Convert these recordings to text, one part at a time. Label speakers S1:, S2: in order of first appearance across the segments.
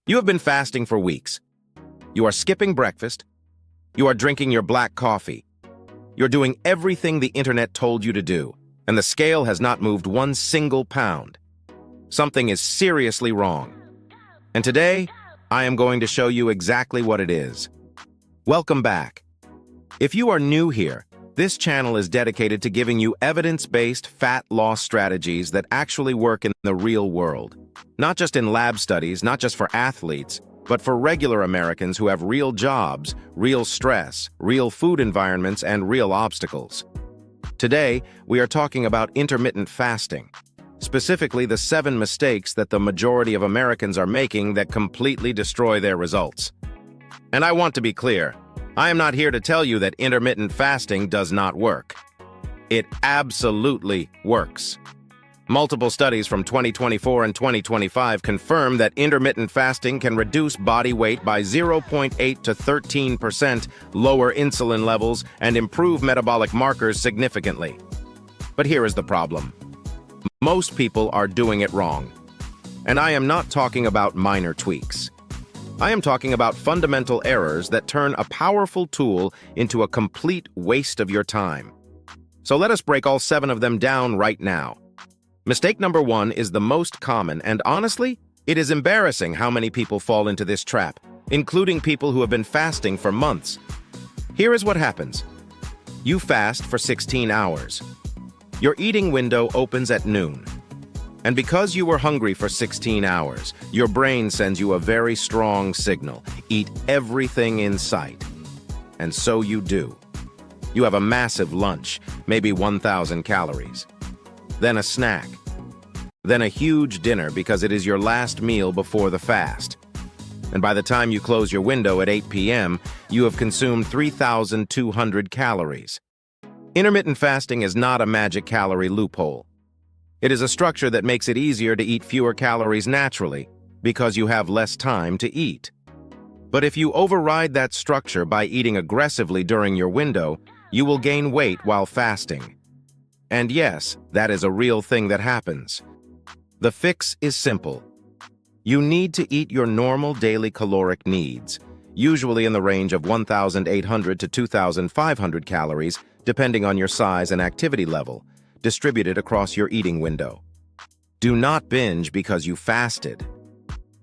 S1: You have been fasting for weeks. You are skipping breakfast. You are drinking your black coffee. You're doing everything the internet told you to do, and the scale has not moved one single pound. Something is seriously wrong. And today, I am going to show you exactly what it is. Welcome back. If you are new here, this channel is dedicated to giving you evidence-based fat loss strategies that actually work in the real world. Not just in lab studies, not just for athletes, but for regular Americans who have real jobs, real stress, real food environments, and real obstacles. Today, we are talking about intermittent fasting, specifically the 7 mistakes that the majority of Americans are making that completely destroy their results. And I want to be clear, I am not here to tell you that intermittent fasting does not work. It absolutely works. Multiple studies from 2024 and 2025 confirm that intermittent fasting can reduce body weight by 0.8 to 13%, lower insulin levels, and improve metabolic markers significantly. But here is the problem. Most people are doing it wrong. And I am not talking about minor tweaks. I am talking about fundamental errors that turn a powerful tool into a complete waste of your time. So let us break all 7 of them down right now. Mistake number 1 is the most common, and honestly, it is embarrassing how many people fall into this trap, including people who have been fasting for months. Here is what happens. You fast for 16 hours. Your eating window opens at noon. And because you were hungry for 16 hours, your brain sends you a very strong signal. Eat everything in sight. And so you do. You have a massive lunch, maybe 1,000 calories. Then a snack. Then a huge dinner because it is your last meal before the fast. And by the time you close your window at 8 p.m., you have consumed 3,200 calories. Intermittent fasting is not a magic calorie loophole. It is a structure that makes it easier to eat fewer calories naturally because you have less time to eat. But if you override that structure by eating aggressively during your window, you will gain weight while fasting. And yes, that is a real thing that happens. The fix is simple. You need to eat your normal daily caloric needs, usually in the range of 1,800 to 2,500 calories, depending on your size and activity level, distributed across your eating window. Do not binge because you fasted.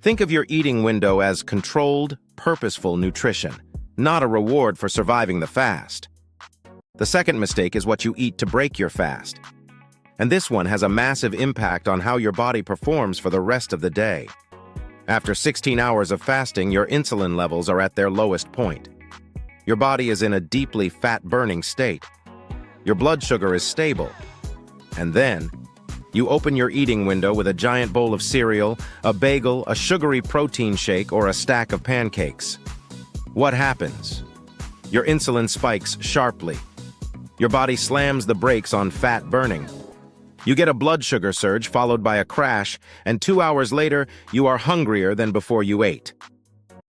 S1: Think of your eating window as controlled, purposeful nutrition, not a reward for surviving the fast. The second mistake is what you eat to break your fast. And this one has a massive impact on how your body performs for the rest of the day. After 16 hours of fasting, your insulin levels are at their lowest point. Your body is in a deeply fat-burning state. Your blood sugar is stable. And then, you open your eating window with a giant bowl of cereal, a bagel, a sugary protein shake, or a stack of pancakes. What happens? Your insulin spikes sharply. Your body slams the brakes on fat burning. You get a blood sugar surge followed by a crash, and 2 hours later, you are hungrier than before you ate.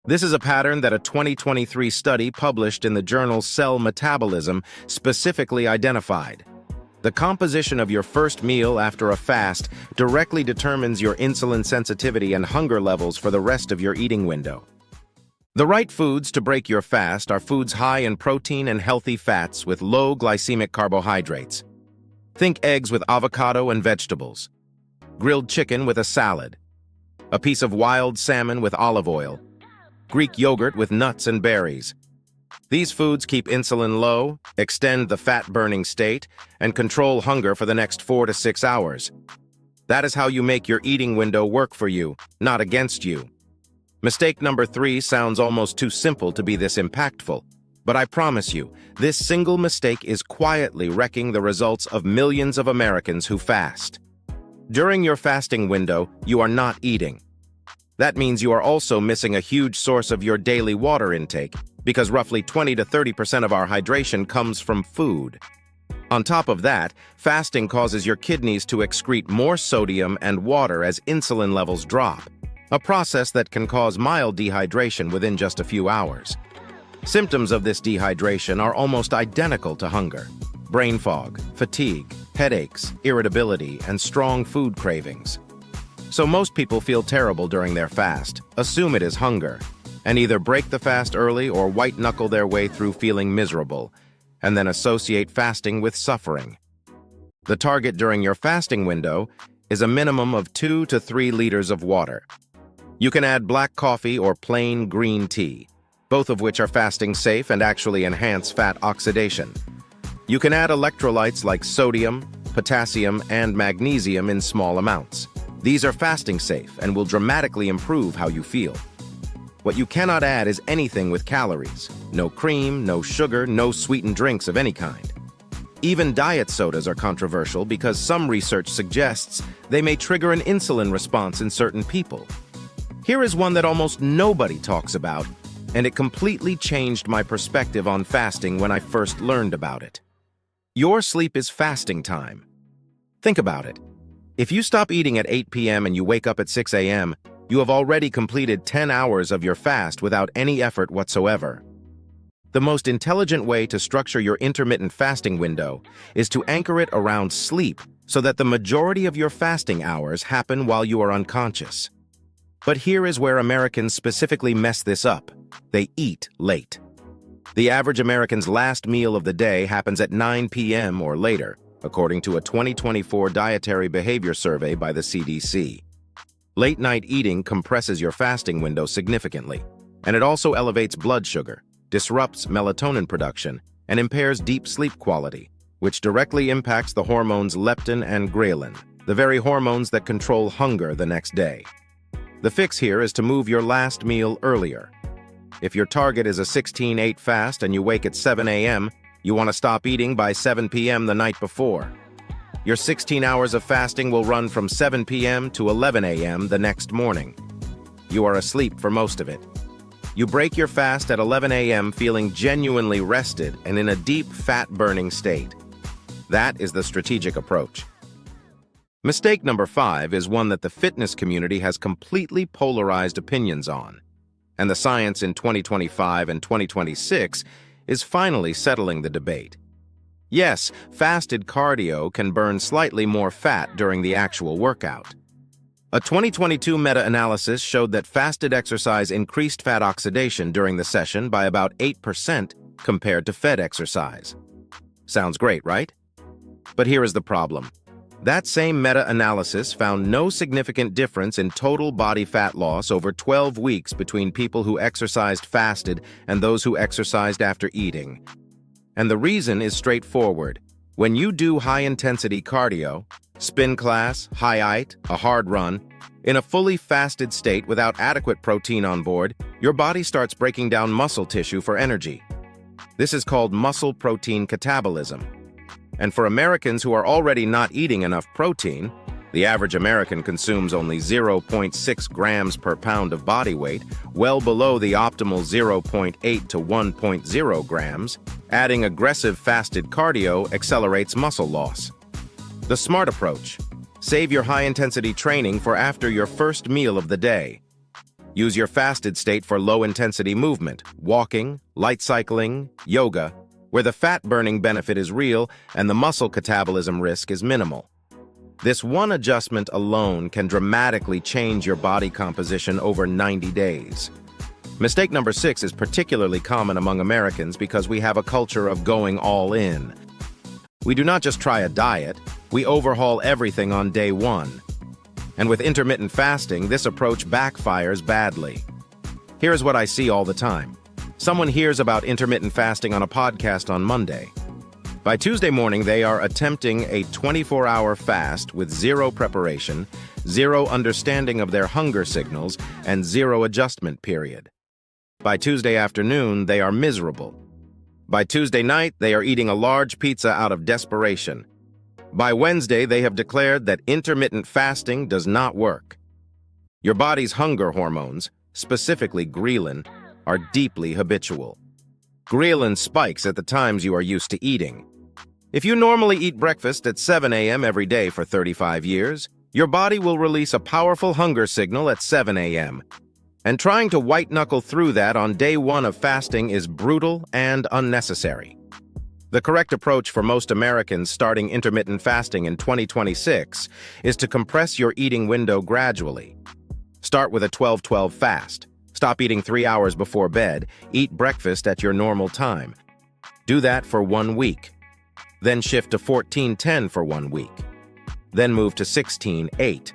S1: This is a pattern that a 2023 study published in the journal Cell Metabolism specifically identified. The composition of your first meal after a fast directly determines your insulin sensitivity and hunger levels for the rest of your eating window. The right foods to break your fast are foods high in protein and healthy fats with low glycemic carbohydrates. Think eggs with avocado and vegetables, grilled chicken with a salad, a piece of wild salmon with olive oil, Greek yogurt with nuts and berries. These foods keep insulin low, extend the fat-burning state, and control hunger for the next 4 to 6 hours. That is how you make your eating window work for you, not against you. Mistake number 3 sounds almost too simple to be this impactful, but I promise you, this single mistake is quietly wrecking the results of millions of Americans who fast. During your fasting window, you are not eating. That means you are also missing a huge source of your daily water intake, because roughly 20 to 30% of our hydration comes from food. On top of that, fasting causes your kidneys to excrete more sodium and water as insulin levels drop, a process that can cause mild dehydration within just a few hours. Symptoms of this dehydration are almost identical to hunger: brain fog, fatigue, headaches, irritability, and strong food cravings. So most people feel terrible during their fast, assume it is hunger, and either break the fast early or white-knuckle their way through feeling miserable, and then associate fasting with suffering. The target during your fasting window is a minimum of 2 to 3 liters of water. You can add black coffee or plain green tea, both of which are fasting safe and actually enhance fat oxidation. You can add electrolytes like sodium, potassium, and magnesium in small amounts. These are fasting safe and will dramatically improve how you feel. What you cannot add is anything with calories. No cream, no sugar, no sweetened drinks of any kind. Even diet sodas are controversial because some research suggests they may trigger an insulin response in certain people. Here is one that almost nobody talks about, and it completely changed my perspective on fasting when I first learned about it. Your sleep is fasting time. Think about it. If you stop eating at 8 p.m. and you wake up at 6 a.m., you have already completed 10 hours of your fast without any effort whatsoever. The most intelligent way to structure your intermittent fasting window is to anchor it around sleep so that the majority of your fasting hours happen while you are unconscious. But here is where Americans specifically mess this up. They eat late. The average American's last meal of the day happens at 9 p.m. or later, according to a 2024 dietary behavior survey by the CDC. Late-night eating compresses your fasting window significantly, and it also elevates blood sugar, disrupts melatonin production, and impairs deep sleep quality, which directly impacts the hormones leptin and ghrelin, the very hormones that control hunger the next day. The fix here is to move your last meal earlier. If your target is a 16-8 fast and you wake at 7 a.m., you want to stop eating by 7 p.m. the night before. Your 16 hours of fasting will run from 7 p.m. to 11 a.m. the next morning. You are asleep for most of it. You break your fast at 11 a.m. feeling genuinely rested and in a deep fat-burning state. That is the strategic approach. Mistake number 5 is one that the fitness community has completely polarized opinions on, and the science in 2025 and 2026 is finally settling the debate. Yes, fasted cardio can burn slightly more fat during the actual workout. A 2022 meta-analysis showed that fasted exercise increased fat oxidation during the session by about 8% compared to fed exercise. Sounds great, right? But here is the problem. That same meta-analysis found no significant difference in total body fat loss over 12 weeks between people who exercised fasted and those who exercised after eating. And the reason is straightforward. When you do high-intensity cardio, spin class, high height, a hard run, in a fully fasted state without adequate protein on board, your body starts breaking down muscle tissue for energy. This is called muscle protein catabolism. And for Americans who are already not eating enough protein, the average American consumes only 0.6 grams per pound of body weight, well below the optimal 0.8 to 1.0 grams, adding aggressive fasted cardio accelerates muscle loss. The smart approach: save your high-intensity training for after your first meal of the day. Use your fasted state for low-intensity movement, walking, light cycling, yoga, where the fat-burning benefit is real and the muscle catabolism risk is minimal. This one adjustment alone can dramatically change your body composition over 90 days. Mistake number 6 is particularly common among Americans because we have a culture of going all in. We do not just try a diet, we overhaul everything on day 1. And with intermittent fasting, this approach backfires badly. Here's what I see all the time. Someone hears about intermittent fasting on a podcast on Monday. By Tuesday morning, they are attempting a 24-hour fast with zero preparation, zero understanding of their hunger signals, and zero adjustment period. By Tuesday afternoon, they are miserable. By Tuesday night, they are eating a large pizza out of desperation. By Wednesday, they have declared that intermittent fasting does not work. Your body's hunger hormones, specifically ghrelin, are deeply habitual. Ghrelin spikes at the times you are used to eating. If you normally eat breakfast at 7 a.m. every day for 35 years, your body will release a powerful hunger signal at 7 a.m. And trying to white-knuckle through that on day 1 of fasting is brutal and unnecessary. The correct approach for most Americans starting intermittent fasting in 2026 is to compress your eating window gradually. Start with a 12-12 fast. Stop eating 3 hours before bed. Eat breakfast at your normal time. Do that for 1 week. Then shift to 14-10 for 1 week. Then move to 16-8.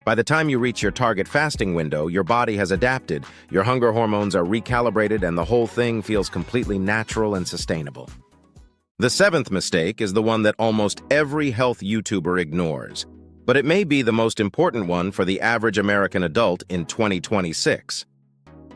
S1: By the time you reach your target fasting window, your body has adapted, your hunger hormones are recalibrated, and the whole thing feels completely natural and sustainable. The seventh mistake is the one that almost every health YouTuber ignores, but it may be the most important one for the average American adult in 2026.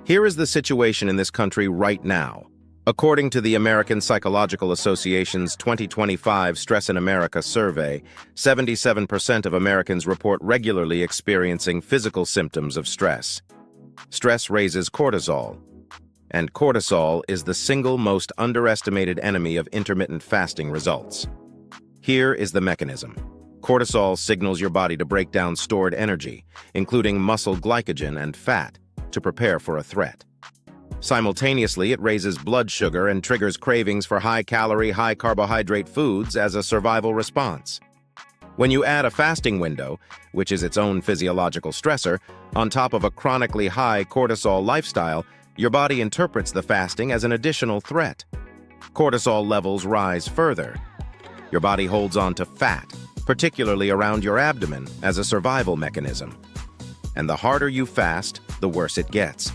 S1: Here is the situation in this country right now. According to the American Psychological Association's 2025 Stress in America survey, 77% of Americans report regularly experiencing physical symptoms of stress. Stress raises cortisol, and cortisol is the single most underestimated enemy of intermittent fasting results. Here is the mechanism. Cortisol signals your body to break down stored energy, including muscle glycogen and fat, to prepare for a threat. Simultaneously, it raises blood sugar and triggers cravings for high-calorie, high-carbohydrate foods as a survival response. When you add a fasting window, which is its own physiological stressor, on top of a chronically high cortisol lifestyle, your body interprets the fasting as an additional threat. Cortisol levels rise further. Your body holds on to fat, particularly around your abdomen, as a survival mechanism. And the harder you fast, the worse it gets.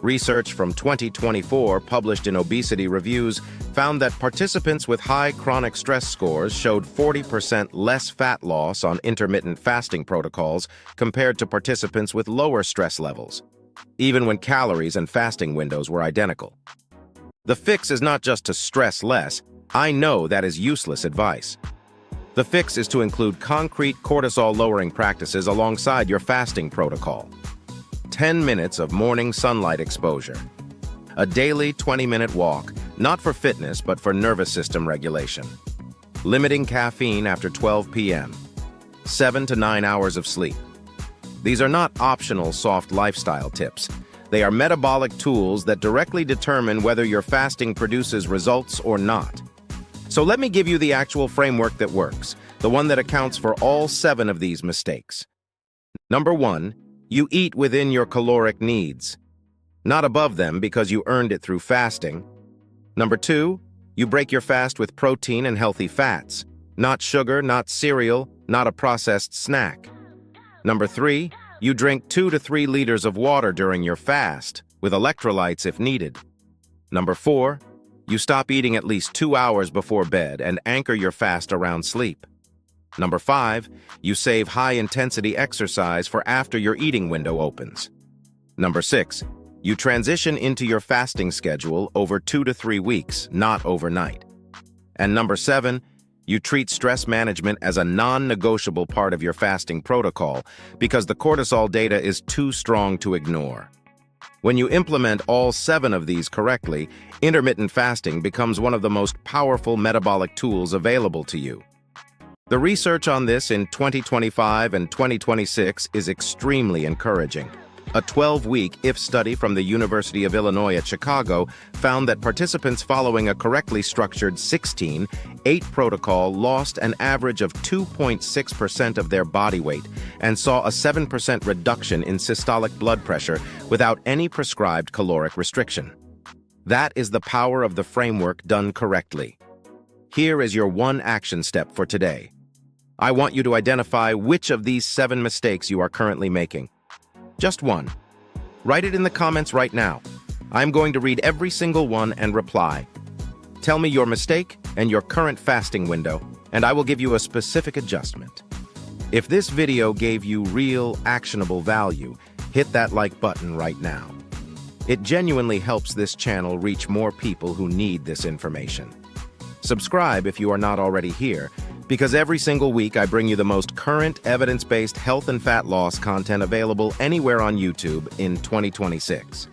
S1: Research from 2024 published in Obesity Reviews found that participants with high chronic stress scores showed 40% less fat loss on intermittent fasting protocols compared to participants with lower stress levels, even when calories and fasting windows were identical. The fix is not just to stress less. I know that is useless advice. The fix is to include concrete cortisol-lowering practices alongside your fasting protocol. 10 minutes of morning sunlight exposure. A daily 20-minute walk, not for fitness but for nervous system regulation. Limiting caffeine after 12 p.m. 7 to 9 hours of sleep. These are not optional soft lifestyle tips. They are metabolic tools that directly determine whether your fasting produces results or not. So let me give you the actual framework that works, the one that accounts for all 7 of these mistakes. Number 1, you eat within your caloric needs, not above them because you earned it through fasting. Number 2, you break your fast with protein and healthy fats, not sugar, not cereal, not a processed snack. Number 3, you drink 2 to 3 liters of water during your fast, with electrolytes if needed. Number 4, you stop eating at least 2 hours before bed and anchor your fast around sleep. Number 5, you save high-intensity exercise for after your eating window opens. Number 6, you transition into your fasting schedule over 2 to 3 weeks, not overnight. And number 7, you treat stress management as a non-negotiable part of your fasting protocol because the cortisol data is too strong to ignore. When you implement all 7 of these correctly, intermittent fasting becomes one of the most powerful metabolic tools available to you. The research on this in 2025 and 2026 is extremely encouraging. A 12-week IF study from the University of Illinois at Chicago found that participants following a correctly structured 16-8 protocol lost an average of 2.6% of their body weight and saw a 7% reduction in systolic blood pressure without any prescribed caloric restriction. That is the power of the framework done correctly. Here is your one action step for today. I want you to identify which of these 7 mistakes you are currently making. Just one. Write it in the comments right now. I'm going to read every single one and reply. Tell me your mistake and your current fasting window, and I will give you a specific adjustment. If this video gave you real, actionable value, hit that like button right now. It genuinely helps this channel reach more people who need this information. Subscribe if you are not already here, because every single week I bring you the most current, evidence-based health and fat loss content available anywhere on YouTube in 2026.